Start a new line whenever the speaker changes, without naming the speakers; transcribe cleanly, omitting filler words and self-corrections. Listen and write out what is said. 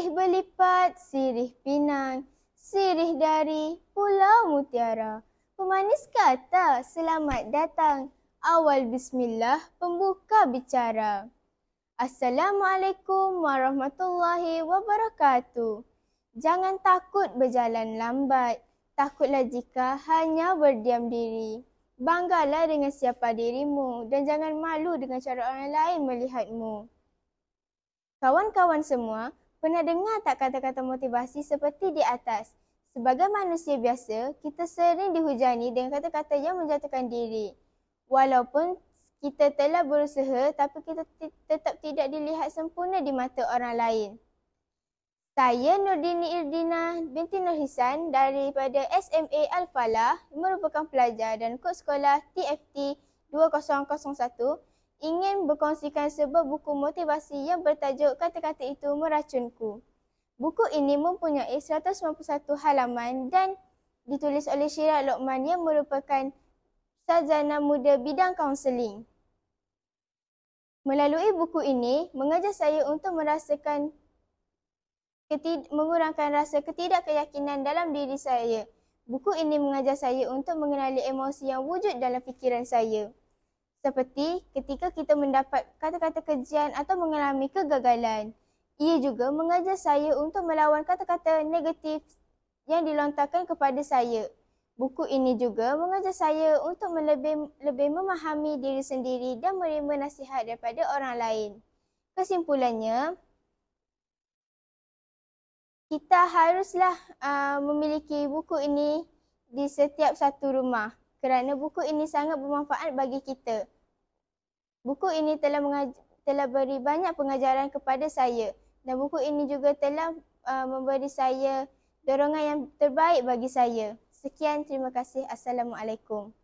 Sirih berlipat, sirih pinang, sirih dari Pulau Mutiara. Pemanis kata, selamat datang. Awal bismillah, pembuka bicara. Assalamualaikum warahmatullahi wabarakatuh. Jangan takut berjalan lambat. Takutlah jika hanya berdiam diri. Banggalah dengan siapa dirimu dan jangan malu dengan cara orang lain melihatmu. Kawan-kawan semua, pernah dengar tak kata-kata motivasi seperti di atas? Sebagai manusia biasa, kita sering dihujani dengan kata-kata yang menjatuhkan diri. Walaupun kita telah berusaha, tapi kita tetap tidak dilihat sempurna di mata orang lain. Saya Nurdini Irdina binti Nur Hisan daripada SMA Al-Falah, merupakan pelajar dan kod sekolah TFT 2001, ingin berkongsikan sebuah buku motivasi yang bertajuk Kata-Kata Itu Meracunku. Buku ini mempunyai 191 halaman dan ditulis oleh Syirah Lokman yang merupakan sarjana muda bidang kaunseling. Melalui buku ini, mengajar saya untuk mengurangkan rasa ketidakkeyakinan dalam diri saya. Buku ini mengajar saya untuk mengenali emosi yang wujud dalam fikiran saya. Seperti ketika kita mendapat kata-kata kejian atau mengalami kegagalan. Ia juga mengajar saya untuk melawan kata-kata negatif yang dilontarkan kepada saya. Buku ini juga mengajar saya untuk lebih memahami diri sendiri dan menerima nasihat daripada orang lain. Kesimpulannya, kita haruslah memiliki buku ini di setiap satu rumah kerana buku ini sangat bermanfaat bagi kita. Buku ini telah beri banyak pengajaran kepada saya dan buku ini juga telah memberi saya dorongan yang terbaik bagi saya. Sekian, terima kasih. Assalamualaikum.